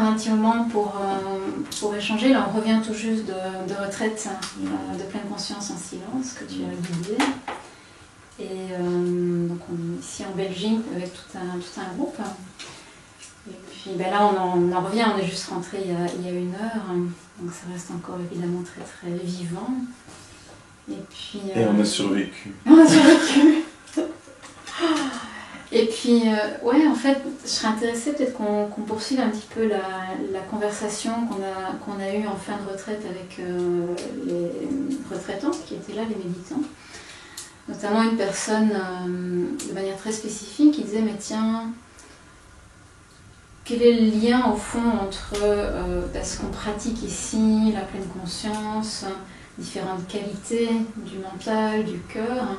prendre un petit moment pour échanger. Là, on revient tout juste de retraite de pleine conscience en silence que tu as guidé. Et donc, on est ici en Belgique avec tout un groupe. Et puis ben là, on en revient, on est juste rentré il y a 1 heure. Donc, ça reste encore évidemment très très vivant. Et puis. Et on a survécu. On a survécu! Et puis, ouais, en fait, je serais intéressée peut-être qu'on poursuive un petit peu la conversation qu'on a eue en fin de retraite avec les retraitants qui étaient là, les méditants. Notamment une personne, de manière très spécifique, qui disait, mais tiens, quel est le lien au fond entre ce qu'on pratique ici, la pleine conscience, différentes qualités du mental, du cœur,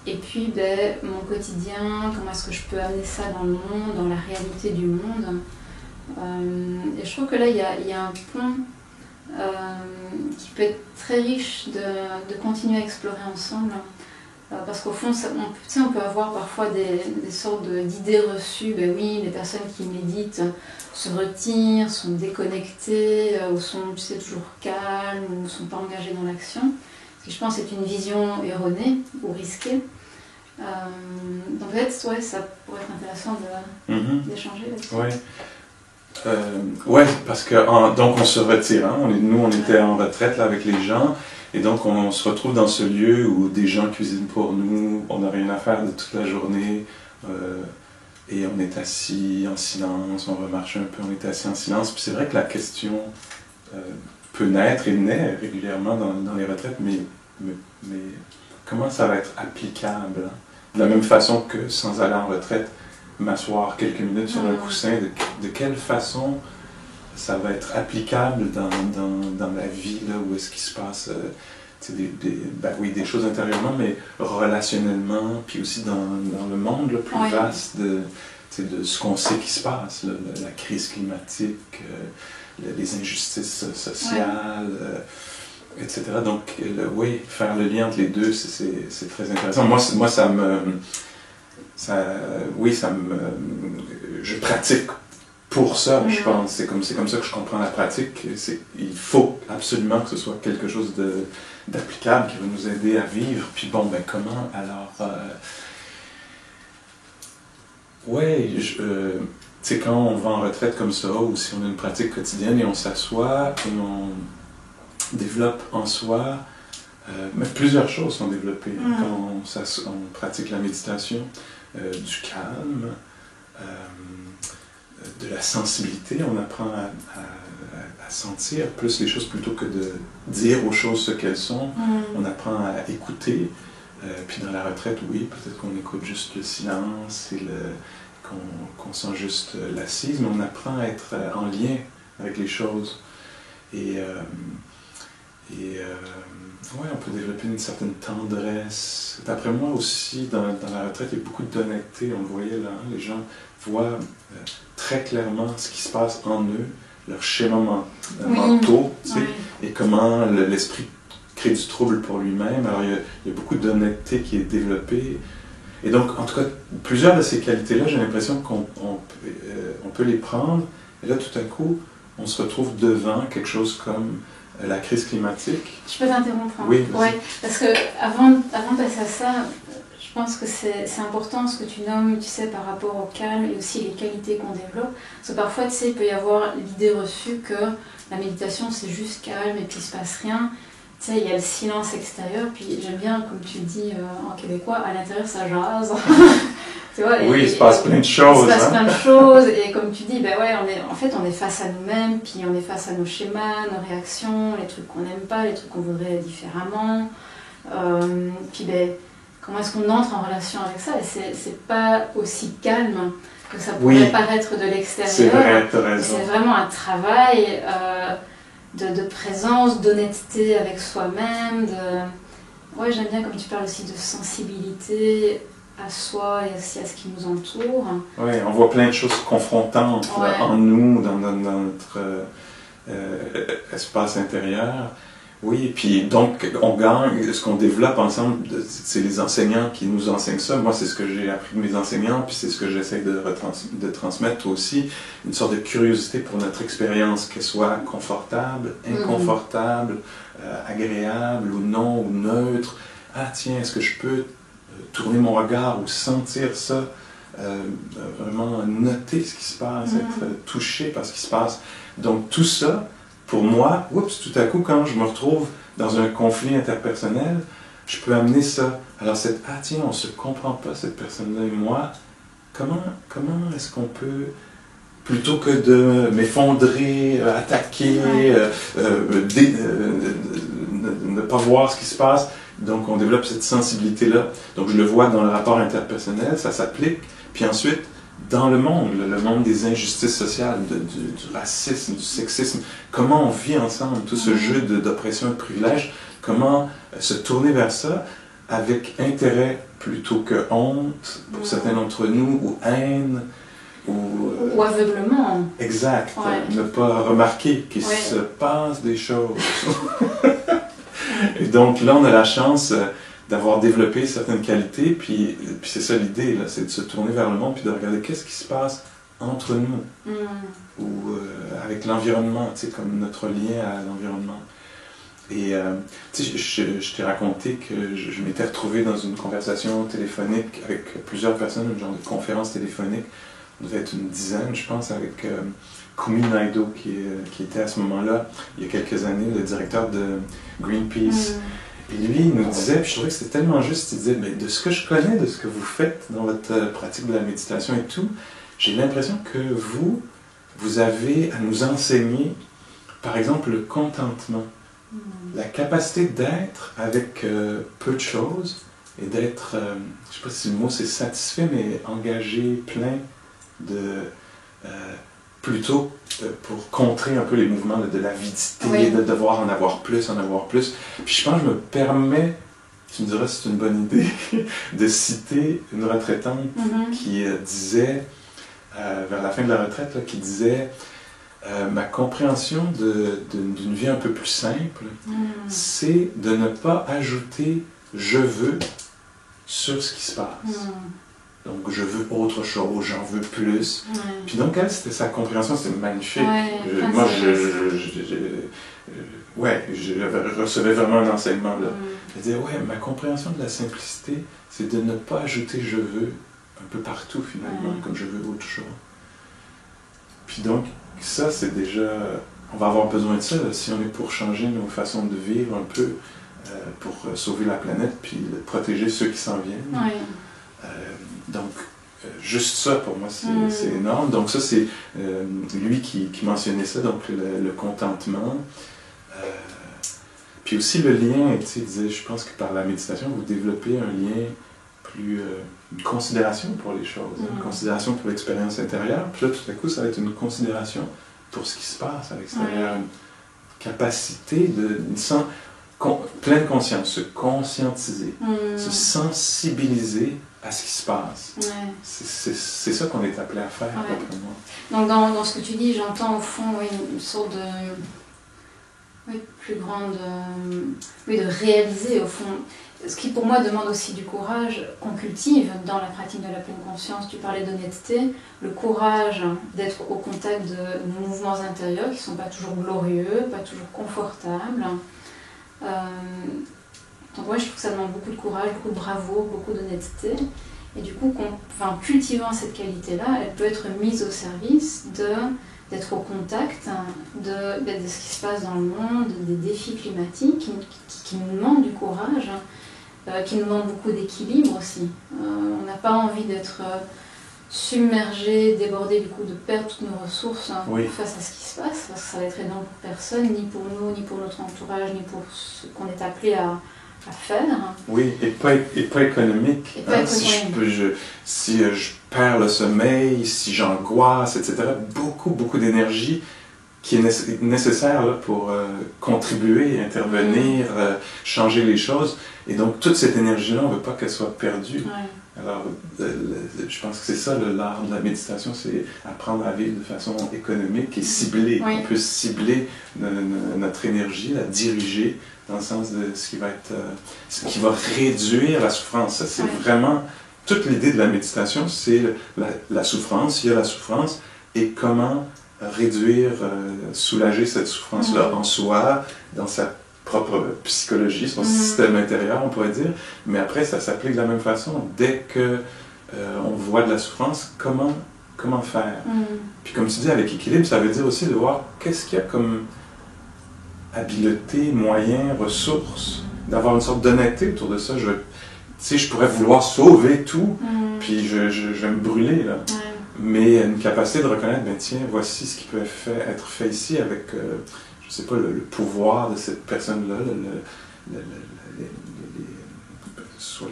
et puis mon quotidien, comment est-ce que je peux amener ça dans le monde, dans la réalité du monde. Et je trouve que là, il y a un pont qui peut être très riche de continuer à explorer ensemble. Parce qu'au fond, on peut avoir parfois des sortes d'idées reçues. Ben oui, les personnes qui méditent se retirent, sont déconnectées, ou sont toujours calmes, ou ne sont pas engagées dans l'action. Ce qui, je pense, est une vision erronée ou risquée. Donc peut-être, ouais, ça pourrait être intéressant d'échanger là-dessus. Ouais, parce que donc on se retire. Hein? Nous, on était en retraite là, avec les gens. Et donc, on se retrouve dans ce lieu où des gens cuisinent pour nous, on n'a rien à faire de toute la journée, et on est assis en silence, on remarche un peu, on est assis en silence. Puis c'est vrai que la question peut naître et naît régulièrement dans les retraites, mais comment ça va être applicable? Hein? De la même façon que sans aller en retraite, m'asseoir quelques minutes sur un coussin, de quelle façon ça va être applicable dans la vie, là, où est-ce qu'il se passe des choses intérieurement, mais relationnellement, puis aussi dans le monde le plus vaste de ce qu'on sait qui se passe, la crise climatique, les injustices sociales, etc. Donc, faire le lien entre les deux, c'est très intéressant. Moi, je pratique pour ça, je pense. C'est comme ça que je comprends la pratique. Il faut absolument que ce soit quelque chose d'applicable qui va nous aider à vivre. Puis bon, comment alors... quand on va en retraite comme ça, ou si on a une pratique quotidienne et on s'assoit et on développe en soi, mais plusieurs choses sont développées quand on pratique la méditation, du calme, de la sensibilité, on apprend à sentir plus les choses plutôt que de dire aux choses ce qu'elles sont. On apprend à écouter. Puis dans la retraite, oui, peut-être qu'on écoute juste le silence et qu'on sent juste l'assise, mais on apprend à être en lien avec les choses. On peut développer une certaine tendresse. D'après moi aussi, dans la retraite, il y a beaucoup d'honnêteté. On le voyait là, hein, les gens voient très clairement ce qui se passe en eux, leurs schémas mentaux, et comment l'esprit crée du trouble pour lui-même. Alors il y a beaucoup d'honnêteté qui est développée. Et donc, en tout cas, plusieurs de ces qualités-là, j'ai l'impression qu'on peut les prendre, et là, tout à coup, on se retrouve devant quelque chose comme la crise climatique. Je peux t'interrompre. Hein? Oui. Parce que avant de passer à ça, je pense que c'est important ce que tu nommes, tu sais, par rapport au calme et aussi les qualités qu'on développe. Parce que parfois, tu sais, il peut y avoir l'idée reçue que la méditation, c'est juste calme et puis il se passe rien. Tu sais, il y a le silence extérieur, puis j'aime bien, comme tu dis en québécois, à l'intérieur, ça jase. Tu vois, il se passe plein de choses. Il se passe plein de choses, et comme tu dis, on est face à nous-mêmes, puis on est face à nos schémas, nos réactions, les trucs qu'on n'aime pas, les trucs qu'on voudrait différemment. Puis comment est-ce qu'on entre en relation avec ça? Et c'est pas aussi calme que ça pourrait paraître de l'extérieur. C'est vrai, t'as raison. C'est vraiment un travail de présence, d'honnêteté avec soi-même. J'aime bien comme tu parles aussi de sensibilité à soi et aussi à ce qui nous entoure. Oui, on voit plein de choses confrontantes en nous, dans notre espace intérieur. Oui, puis donc on gagne, ce qu'on développe ensemble, c'est les enseignants qui nous enseignent ça. Moi, c'est ce que j'ai appris de mes enseignants, puis c'est ce que j'essaie de transmettre aussi, une sorte de curiosité pour notre expérience, qu'elle soit confortable, inconfortable, agréable ou non, ou neutre. Ah tiens, est-ce que je peux tourner mon regard ou sentir ça, vraiment noter ce qui se passe, être touché par ce qui se passe. Donc tout ça, pour moi, oups, tout à coup, quand je me retrouve dans un conflit interpersonnel, je peux amener ça. Alors, ah tiens, on ne se comprend pas, cette personne-là et moi. Comment est-ce qu'on peut, plutôt que de m'effondrer, attaquer, ne pas voir ce qui se passe, donc on développe cette sensibilité-là. Donc je le vois dans le rapport interpersonnel, ça s'applique. Puis ensuite, dans le monde des injustices sociales, du racisme, du sexisme, comment on vit ensemble tout ce jeu d'oppression et de privilège, comment se tourner vers ça avec intérêt plutôt que honte pour certains d'entre nous, ou haine, ou aveuglement. Exact, Ouais. ne pas remarquer qu'il se passe des choses. Et donc là, on a la chance d'avoir développé certaines qualités, puis c'est ça l'idée, là, c'est de se tourner vers le monde, puis de regarder qu'est-ce qui se passe entre nous, ou avec l'environnement, tu sais, comme notre lien à l'environnement. Et tu sais, je t'ai raconté que je m'étais retrouvé dans une conversation téléphonique avec plusieurs personnes, une genre de conférence téléphonique, on devait être une dizaine, je pense, avec Kumi Naidoo, qui était à ce moment-là, il y a quelques années, le directeur de Greenpeace. Et lui, il nous disait, puis je trouvais que c'était tellement juste, il disait, mais de ce que je connais, de ce que vous faites dans votre pratique de la méditation et tout, j'ai l'impression que vous avez à nous enseigner, par exemple, le contentement, la capacité d'être avec peu de choses, et d'être, je ne sais pas si le mot c'est satisfait, mais engagé, plein de... plutôt pour contrer un peu les mouvements de l'avidité, de devoir en avoir plus. Puis je pense que je me permets, tu me diras si c'est une bonne idée, de citer une retraitante qui disait, vers la fin de la retraite, là, qui disait ma compréhension d'une vie un peu plus simple, c'est de ne pas ajouter « je veux » sur ce qui se passe. Donc, je veux autre chose, j'en veux plus. Puis donc, elle, c'était sa compréhension, c'était magnifique. Moi, je recevais vraiment un enseignement là. Elle disait, ma compréhension de la simplicité, c'est de ne pas ajouter « je veux » un peu partout, finalement, comme je veux autre chose. Puis donc, ça, c'est déjà... On va avoir besoin de ça, là, si on est pour changer nos façons de vivre un peu, pour sauver la planète, puis protéger ceux qui s'en viennent. Donc, juste ça, pour moi, c'est énorme. Donc ça, c'est lui qui mentionnait ça, donc le contentement. Puis aussi le lien, tu sais, il disait, je pense que par la méditation, vous développez un lien plus... une considération pour les choses, une considération pour l'expérience intérieure. Puis là, tout à coup, ça va être une considération pour ce qui se passe à l'extérieur. Une capacité pleine conscience, se conscientiser, se sensibiliser à ce qui se passe. C'est ça qu'on est appelé à faire, d'après moi. Donc dans ce que tu dis, j'entends au fond une sorte de plus grande... de réaliser au fond. Ce qui pour moi demande aussi du courage qu'on cultive dans la pratique de la pleine conscience. Tu parlais d'honnêteté, le courage d'être au contact de nos mouvements intérieurs qui ne sont pas toujours glorieux, pas toujours confortables. Donc je trouve que ça demande beaucoup de courage, beaucoup de bravoure, beaucoup d'honnêteté. Et du coup, cultivant cette qualité-là, elle peut être mise au service d'être au contact de ce qui se passe dans le monde, des défis climatiques qui nous demandent du courage, qui nous demandent beaucoup d'équilibre aussi. On n'a pas envie d'être submergé, débordé, du coup de perdre toutes nos ressources face à ce qui se passe, parce que ça va être aidant pour personne, ni pour nous, ni pour notre entourage, ni pour ce qu'on est appelé à faire. Oui, et pas économique. Et pas si je perds le sommeil, si j'angoisse, etc., beaucoup d'énergie qui est nécessaire là, pour contribuer, intervenir, changer les choses. Et donc, toute cette énergie-là, on ne veut pas qu'elle soit perdue. Ouais. Alors, je pense que c'est ça, l'art de la méditation, c'est apprendre à vivre de façon économique et ciblée. Oui. On peut cibler notre énergie, la diriger dans le sens de ce qui va réduire la souffrance. C'est vraiment, toute l'idée de la méditation, c'est la souffrance, il y a la souffrance, et comment réduire, soulager cette souffrance-là en soi, dans sa propre psychologie, son système intérieur, on pourrait dire. Mais après, ça s'applique de la même façon. Dès que on voit de la souffrance, comment faire? Puis comme tu dis, avec équilibre, ça veut dire aussi de voir qu'est-ce qu'il y a comme habileté, moyens, ressources, d'avoir une sorte d'honnêteté autour de ça. Tu sais, je pourrais vouloir sauver tout, puis je vais me brûler, là. Mais une capacité de reconnaître, ben tiens, voici ce qui peut être fait ici avec, je sais pas, le pouvoir de cette personne-là, soit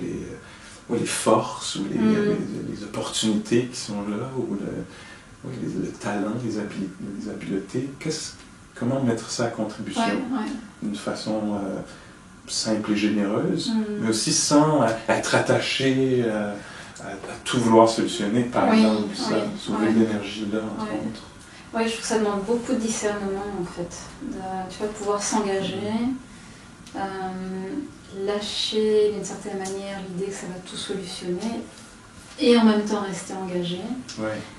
les forces ou les opportunités qui sont là, ou le talent, les habiletés. Comment mettre ça à contribution d'une façon simple et généreuse, mais aussi sans être attaché à tout vouloir solutionner, par exemple, sauver de l'énergie là, entre autres. Oui, je trouve que ça demande beaucoup de discernement, en fait. Tu vas pouvoir s'engager, lâcher d'une certaine manière l'idée que ça va tout solutionner, et en même temps rester engagé.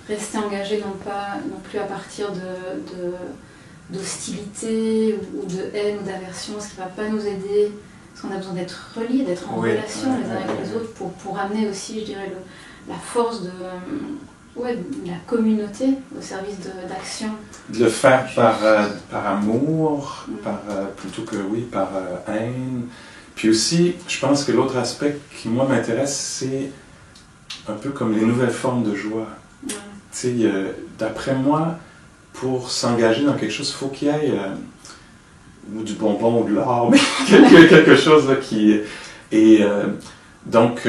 Rester engagé non plus à partir d'hostilité ou de haine ou d'aversion, ce qui ne va pas nous aider. Parce qu'on a besoin d'être reliés, d'être en relation les uns avec les autres pour amener aussi, je dirais, la force de la communauté au service d'action. De le faire par amour, plutôt que par haine. Puis aussi, je pense que l'autre aspect qui, moi, m'intéresse, c'est un peu comme les nouvelles formes de joie. Tu sais, d'après moi, pour s'engager dans quelque chose, il faut qu'il y ait ou du bonbon ou de l'or, mais quelque chose là, qui... Et donc,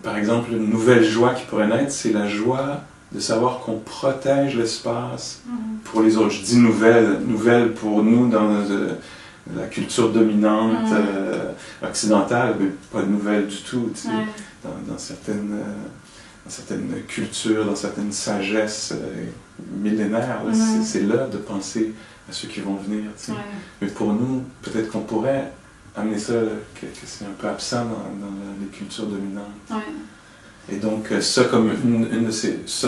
par exemple, une nouvelle joie qui pourrait naître, c'est la joie de savoir qu'on protège l'espace pour les autres. Je dis nouvelle pour nous dans la culture dominante occidentale, mais pas de nouvelle du tout. Tu sais, dans certaines cultures, dans certaines sagesses millénaires, c'est là de penser à ceux qui vont venir. Tu sais. Mais pour nous, peut-être qu'on pourrait amener ça, que c'est un peu absent dans les cultures dominantes. Et donc, ça,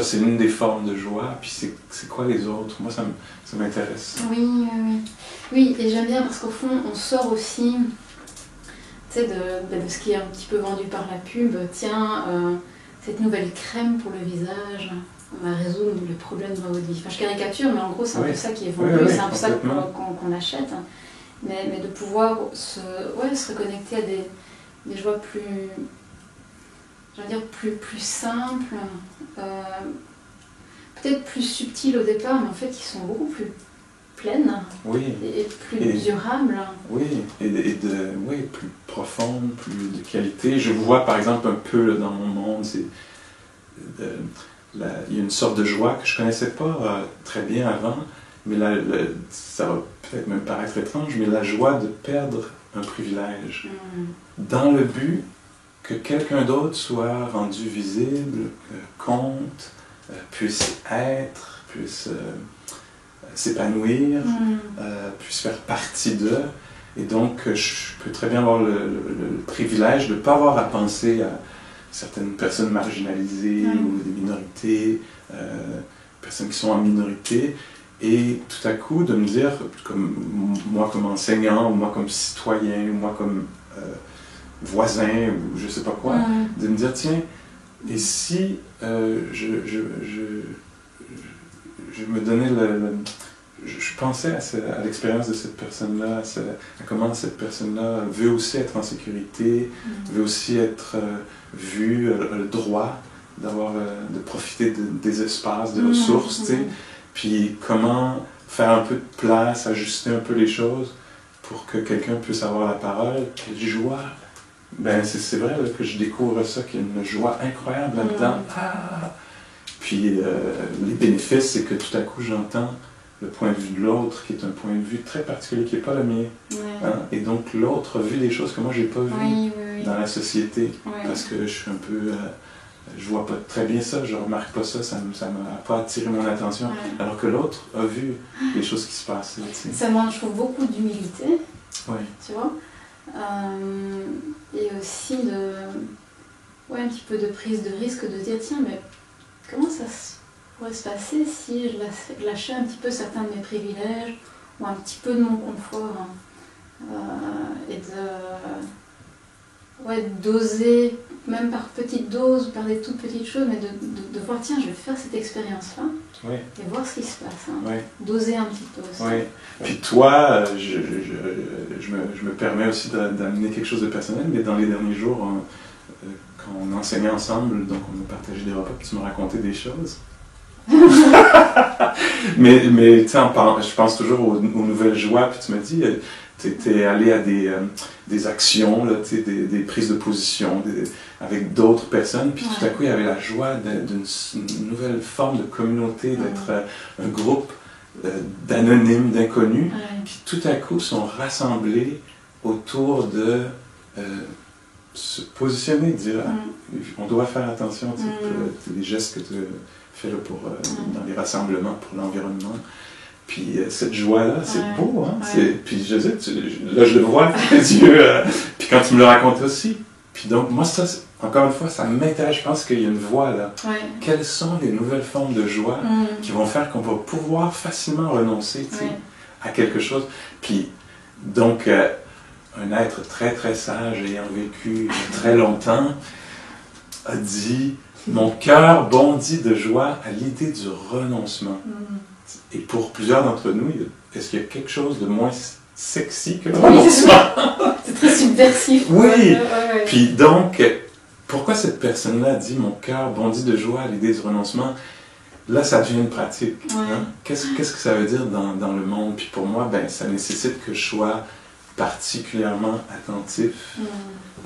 c'est une des formes de joie. Puis c'est quoi les autres? Moi, ça m'intéresse. Oui, et j'aime bien parce qu'au fond, on sort aussi de ce qui est un petit peu vendu par la pub. Tiens, cette nouvelle crème pour le visage va résoudre le problème dans votre vie. Enfin, je caricature, mais en gros, c'est un peu ça qui est vendu, c'est un peu ça qu'on achète. Mais de pouvoir se reconnecter à des joies plus, plus simples, peut-être plus subtiles au départ, mais en fait qui sont beaucoup plus pleines et plus durables. Et plus profondes, plus de qualité. Je vois par exemple un peu là, dans mon monde, il y a une sorte de joie que je ne connaissais pas très bien avant, mais ça va peut-être me paraître étrange, mais la joie de perdre un privilège, dans le but que quelqu'un d'autre soit rendu visible, compte, puisse être, puisse s'épanouir, puisse faire partie d'eux. Et donc, je peux très bien avoir le privilège de ne pas avoir à penser à certaines personnes marginalisées ou des minorités, personnes qui sont en minorité, et tout à coup de me dire, moi comme enseignant, ou moi comme citoyen, ou moi comme voisin, ou je sais pas quoi, de me dire, tiens, et si je me donnais je pensais à l'expérience de cette personne-là, à comment cette personne-là veut aussi être en sécurité, veut aussi être vue, le droit de profiter des espaces, des ressources, tu sais. Puis comment faire un peu de place, ajuster un peu les choses pour que quelqu'un puisse avoir la parole. Quelle joie! Ben, c'est vrai là, que je découvre ça, qu'il y a une joie incroyable là-dedans. Puis les bénéfices, c'est que tout à coup j'entends le point de vue de l'autre, qui est un point de vue très particulier, qui n'est pas le mien. Hein? Et donc l'autre a vu des choses que moi, je n'ai pas vues dans la société, parce que je suis un peu... je vois pas très bien ça, je remarque pas ça, ça m'a pas attiré mon attention. Alors que l'autre a vu les choses qui se passent. Ça demande, je trouve, beaucoup d'humilité, tu vois. Et aussi un petit peu de prise de risque, de dire, tiens, mais comment ça pourrait se passer si je lâchais un petit peu certains de mes privilèges, ou un petit peu de mon confort, et d'oser, même par petites doses, par des toutes petites choses, mais de voir, tiens, je vais faire cette expérience-là, et voir ce qui se passe. D'oser un petit peu aussi. Puis toi, je me permets aussi d'amener quelque chose de personnel, mais dans les derniers jours, quand on enseignait ensemble, donc on a partagé des repas, puis tu me racontais des choses. mais tu sais, je pense toujours aux nouvelles joies, puis tu me dis, tu étais allé à des actions, là, des prises de position avec d'autres personnes, puis tout à coup il y avait la joie d'une nouvelle forme de communauté, d'être un groupe d'anonymes, d'inconnus, qui tout à coup sont rassemblés autour de se positionner, dire on doit faire attention, les gestes que tu fais là, dans les rassemblements pour l'environnement. Puis cette joie-là, c'est beau, hein? Puis je sais, là je le vois avec tes yeux, puis quand tu me le racontes aussi. Puis donc, moi, ça, encore une fois, ça m'intéresse, je pense qu'il y a une voie là. Quelles sont les nouvelles formes de joie qui vont faire qu'on va pouvoir facilement renoncer à quelque chose? Puis, donc, un être très très sage, ayant vécu très longtemps, a dit « Mon cœur bondit de joie à l'idée du renoncement. » Et pour plusieurs d'entre nous, est-ce qu'il y a quelque chose de moins sexy que le renoncement? C'est très subversif. Oui! Puis donc, pourquoi cette personne-là dit « Mon cœur bondit de joie à l'idée du renoncement », là, ça devient une pratique. Hein? Qu'est-ce que ça veut dire dans le monde? Puis pour moi, ça nécessite que je sois particulièrement attentif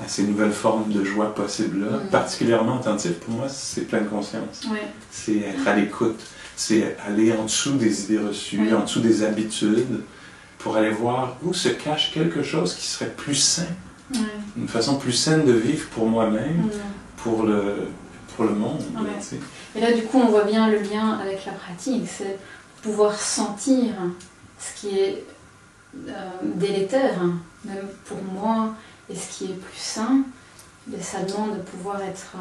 à ces nouvelles formes de joie possibles-là. Particulièrement attentif, pour moi, c'est pleine conscience. C'est être à l'écoute. C'est aller en dessous des idées reçues, en dessous des habitudes, pour aller voir où se cache quelque chose qui serait plus sain. Une façon plus saine de vivre pour moi-même, pour le monde. Et là, du coup, on voit bien le lien avec la pratique. C'est pouvoir sentir ce qui est délétère, même pour moi, et ce qui est plus sain. Et ça demande de pouvoir être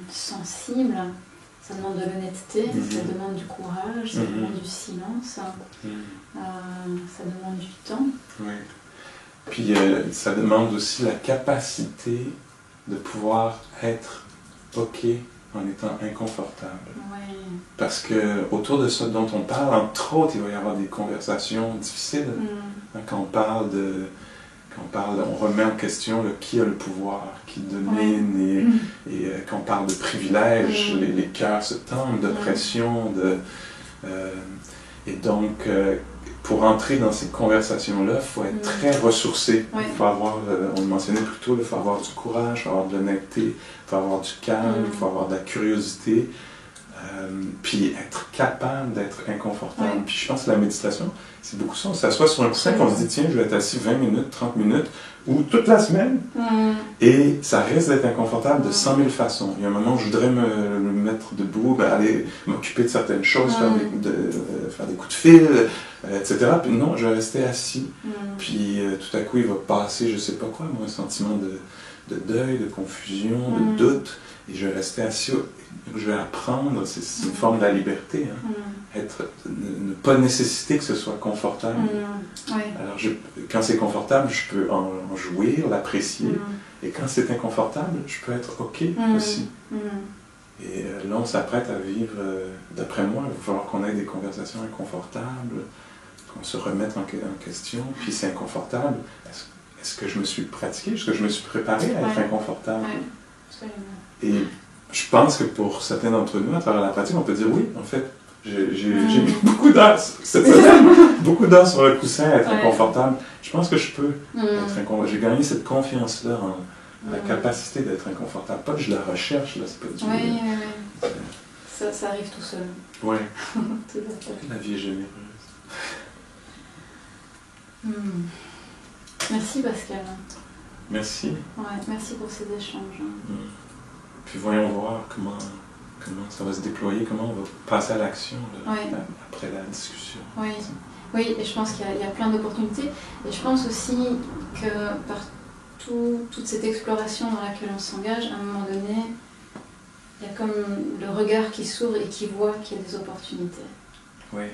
sensible. Ça demande de l'honnêteté, ça demande du courage, ça demande du silence, ça demande du temps. Puis ça demande aussi la capacité de pouvoir être OK en étant inconfortable. Parce que autour de ça dont on parle, entre autres, il va y avoir des conversations difficiles. Quand on remet en question qui a le pouvoir, qui domine, et quand on parle de privilèges, les cœurs se tendent, d'oppression, et donc pour entrer dans ces conversations-là, il faut être très ressourcé. Il faut avoir, on le mentionnait plus tôt, il faut avoir du courage, il faut avoir de l'honnêteté, il faut avoir du calme, il faut avoir de la curiosité, puis être capable d'être inconfortable. Puis je pense que la méditation, c'est beaucoup ça. On s'assoit sur un coussin et on se dit, tiens, je vais être assis 20 minutes, 30 minutes, ou toute la semaine. Et ça risque d'être inconfortable de 100 000 façons. Il y a un moment où je voudrais me mettre debout, aller m'occuper de certaines choses, faire des coups de fil, etc. Puis non, je vais rester assis. Puis tout à coup, il va passer, je sais pas quoi, un sentiment de deuil, de confusion, de doute. Et je vais rester assis, je vais apprendre, c'est une forme de la liberté, ne pas nécessiter que ce soit confortable. Alors quand c'est confortable, je peux en jouir, l'apprécier, et quand c'est inconfortable, je peux être OK aussi. Et là, on s'apprête à vivre, d'après moi, il va falloir qu'on ait des conversations inconfortables, qu'on se remette en question, puis c'est inconfortable. Est-ce que je me suis pratiqué, est-ce que je me suis préparé à être inconfortable? Et je pense que pour certains d'entre nous, à travers la pratique, on peut dire oui, en fait, j'ai mis beaucoup d'heures cette semaine, beaucoup d'heures sur le coussin à être inconfortable. Je pense que je peux être inconfortable. J'ai gagné cette confiance-là en la capacité d'être inconfortable. Pas que je la recherche, là, c'est pas du tout. Ça arrive tout seul. Oui. La vie est généreuse. Merci Pascal. Merci. Ouais, merci pour ces échanges. Puis voyons voir comment ça va se déployer, comment on va passer à l'action après la discussion. Oui. Oui, et je pense qu'il y a plein d'opportunités. Et je pense aussi que par toute cette exploration dans laquelle on s'engage, à un moment donné, il y a comme le regard qui s'ouvre et qui voit qu'il y a des opportunités. Oui.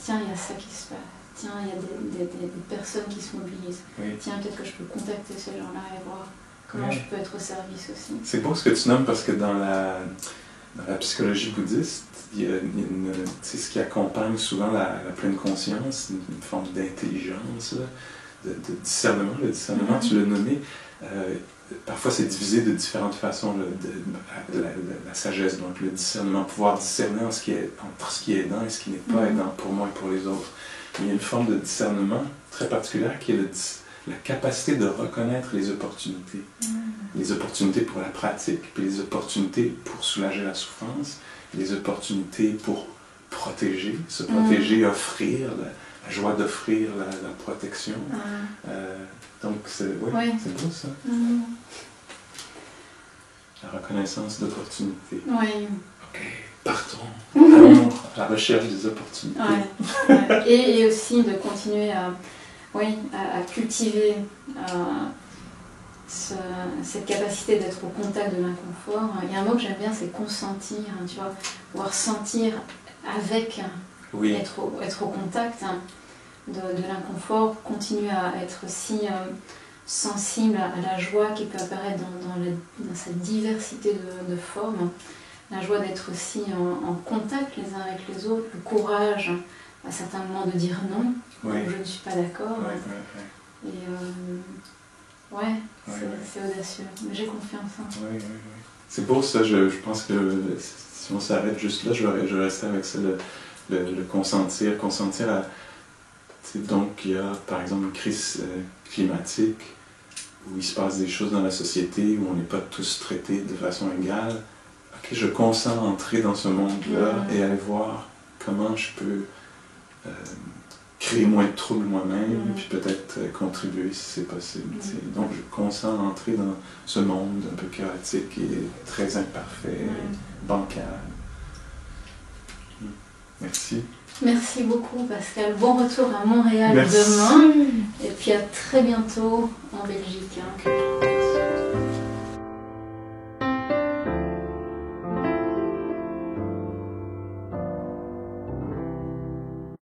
Tiens, il y a ça qui se passe. Tiens, il y a des personnes qui se mobilisent. Oui. Tiens, peut-être que je peux contacter ces gens-là et voir comment je peux être au service aussi. C'est beau ce que tu nommes parce que dans la psychologie bouddhiste, il y a ce qui accompagne souvent la pleine conscience, une forme d'intelligence, de discernement. Le discernement, tu l'as nommé, parfois c'est divisé de différentes façons, la sagesse, donc le discernement, pouvoir discerner entre ce qui est aidant et ce qui n'est pas aidant pour moi et pour les autres. Mais il y a une forme de discernement très particulière qui est la capacité de reconnaître les opportunités. Les opportunités pour la pratique, puis les opportunités pour soulager la souffrance, les opportunités pour protéger, se protéger, offrir, la joie d'offrir la protection. Donc c'est beau ça. La reconnaissance d'opportunités. Oui. Ok, partons. Allons à la recherche des opportunités. Et aussi de continuer à cultiver cette capacité d'être au contact de l'inconfort. Il y a un mot que j'aime bien, c'est consentir, tu vois, pouvoir sentir avec, être au contact de l'inconfort, continuer à être aussi sensible à la joie qui peut apparaître dans sa diversité de formes, la joie d'être aussi en contact les uns avec les autres, le courage à certains moments de dire non, je ne suis pas d'accord. C'est audacieux, mais j'ai confiance. C'est beau ça, je pense que si on s'arrête juste là, je vais rester avec ça, le consentir à... Donc il y a par exemple une crise climatique, où il se passe des choses dans la société, où on n'est pas tous traités de façon égale. Ok, je consens à entrer dans ce monde-là et aller voir comment je peux créer moins de troubles moi-même, puis peut-être contribuer si c'est possible. Donc je consens à entrer dans ce monde un peu chaotique et très imparfait, bancal. Merci. Merci beaucoup Pascal. Bon retour à Montréal demain. Et puis à très bientôt en Belgique.